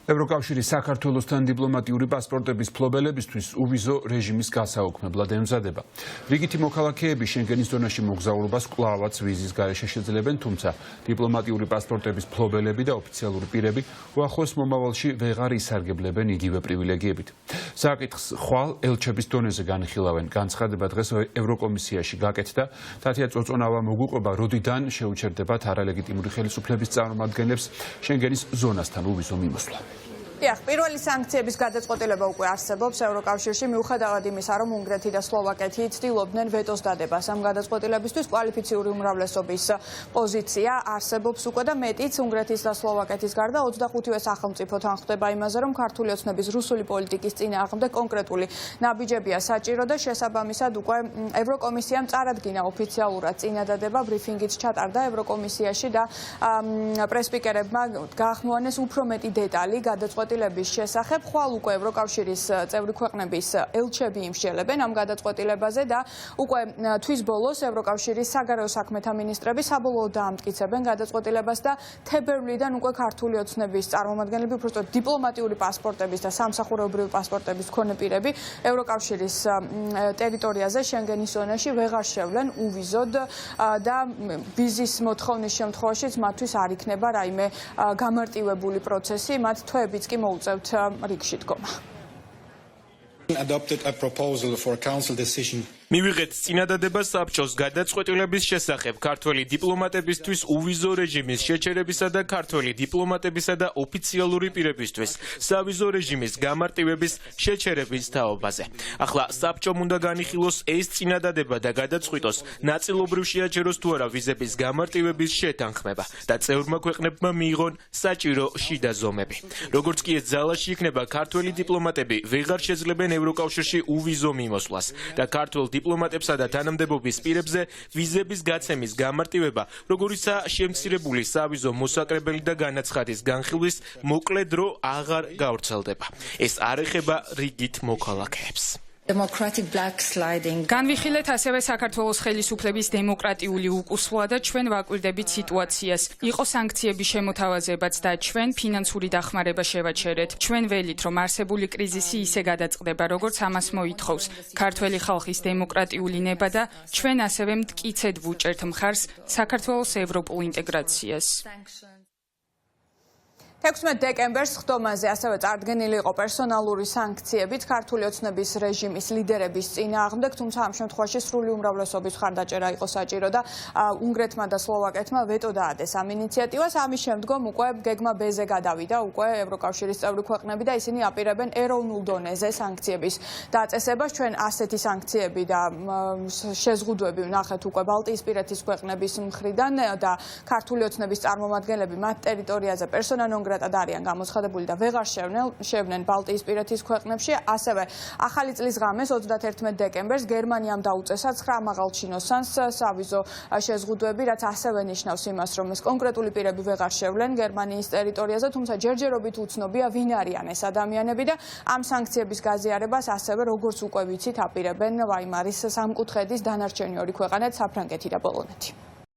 ევროკავშირის საქართველოსთან დიპლომატიური პასპორტების ფლობელებისთვის უვიზო რეჟიმის გასაუქმებლად ემზადება. რიგითი მოქალაქეები შენგენის ზონაში მოგზაურობას კვლავაც ვიზის გარეშე შეძლებენ, თუმცა დიპლომატიური პასპორტების ფლობელები და ოფიციალური პირები უახლოეს მომავალში ვეღარ ისარგებლებენ იგივე პრივილეგიებით. საკითხს ხვალ ელჩების დონეზე განხილავენ. განცხადება დღეს ევროკომისიაში გაკეთდა. თათია წოწონავა მოგუყვება, როდიდან შეუჩერდებათ არალეგიტიმური ხელისუფლების წარმომადგენლებს შენგენის ზონასთან უვიზო მიმოსვლა. პირველი სანქციების გადაწყვეტილება უკვე არსებობს ევროკავშირში, მიუხედავად იმისა, რომ უნგრეთი და სლოვაკეთი ცდილობდნენ ვეტოს დადებას ამ გადაწყვეტილებისთვის, კვალიფიციური უმრავლესობის პოზიცია არსებობს უკვე და მეტიც უნგრეთის და სლოვაკეთის გარდა 25-ვე სახელმწიფო თანხმდება იმაზე, რომ ქართული ოცნების რუსული პოლიტიკის წინააღმდეგ კონკრეტული ნაბიჯებია საჭირო და შესაბამისად უკვე ევროკომისიამ წარადგინა ოფიციალურად წინადადება, ბრიფინგიც ჩატარდა ევროკომისიაში და პრესპიკერებმა გაახმოვანეს უფრო მეტი დეტალი გადაწყვეტილების შესახებ. ხვალ უკვე ევროკავშირის წევრი ქვეყნების ელჩები იმსჯელებენ ამ გადაწყვეტილებაზე და უკვე თვის ბოლოს ევროკავშირის საგარეო საქმეთა მინისტრები საბოლოოდ დაამტკიცებენ გადაწყვეტილებას და თებერვლიდან უკვე ქართული ოცნების წარმომადგენლები, უბრალოდ დიპლომატიური პასპორტების და სამსახურეობრივი პასპორტების მქონე პირები ევროკავშირის ტერიტორიაზე შენგენის ზონაში ვეღარ შევლენ უვიზოდ და ვიზის მოთხოვნის შემთხვევაშიც მათთვის არ იქნება რაიმე გამარტივებული პროცესი, მათ თვეებიც კი მოუწევთ რიგში დგომა. Adopted a proposal for a council decision. მივიღეთ წინადადება საბჭოს გადაწყვეტილების შესახებ ქართველი დიპლომატებისთვის უვიზო რეჟიმის შეჩერებისა და ქართველი დიპლომატებისა და ოფიციალური პირებისთვის სავიზო რეჟიმის გამარტივების შეჩერების თაობაზე. ახლა საბჭომ უნდა განიხილოს ეს წინადადება და გადაწყვიტოს ნაწილობრივ შეაჩეროს თუ არა ვიზების გამარტივების შეთანხმება და წევრმა ქვეყნებმა მიიღონ საჭირო შიდა ზომები. როგორც კი ეს ძალაში იქნება, ქართველი დიპლომატები ვეღარ შეძლებენ ევროკავშირში უვიზო მიმოსვლას და ქართველ დიპლომატებსა და თანამდებობის პირებზე ვიზების გაცემის გამარტივება, როგორიცაა შემცირებული სავიზო მოსაკრებელი და განაცხადის განხილვის მოკლე დრო აღარ გავრცელდება. ეს არ ეხება რიგით მოქალაქეებს. განვიხილეთ ასევე საქართველოს ხელისუფლების დემოკრატიული უკუსვლა და ჩვენ ვაკვირდებით სიტუაციას. იყო სანქციების შემოთავაზებაც და ჩვენ ფინანსური დახმარება შევაჩერეთ. ჩვენ ველით, რომ არსებული კრიზისი ისე გადაწყდება, როგორც ამას მოითხოვს ქართველი ხალხის დემოკრატიული ნება და ჩვენ ასევე მტკიცედ ვუჭერთ მხარს საქართველოს ევროპულ ინტეგრაციას. 16 დეკემბერს ხდომაზე ასევე წარდგენილი იყო პერსონალური სანქციებით ქართული ოცნების რეჟიმის ლიდერების წინააღმდეგ, თუმცა ამ შემთხვევაში სრული უმრავლესობის მხარდაჭერა იყო საჭირო და უნგრეთმა და სლოვაკეთმა ვეტო დაადეს ამ ინიციატივას. ამის შემდგომ უკვე გეგმა B-ზე გადავიდა უკვე ევროკავშირის წევრი ქვეყნები და ისინი აპირებენ ეროვნულ დონეზე სანქციების დაწესებას. ჩვენ ასეთი სანქციები და შეზღუდვები ვნახეთ უკვე ბალტიისპირეთის ქვეყნების მხრიდან და ქართული ოცნების წარმომადგენლები მათ ტერიტორიაზე პერსონა ნონ გრატად არიან გამოცხადებული და ვეღარ შევნენ ბალტიისპირეთის ქვეყნებში. ასევე ახალი წლის ღამეს 31 დეკემბერს გერმანიამ დაუწესა 9 მაღალჩინოსანს სავიზო შეზღუდვები, რაც ასევე ნიშნავს იმას, რომ ეს კონკრეტული პირები ვეღარ შევლენ გერმანიის ტერიტორიაზე, თუმცა ჯერჯერობით უცნობია ვინ არიან ეს ადამიანები და ამ სანქციების გაზიარებას ასევე როგორც უკვე ვიცით აპირებენ ვაიმარის სამკუთხედის დანარჩენი ორი ქვეყანა, საფრანგეთი და პოლონეთი.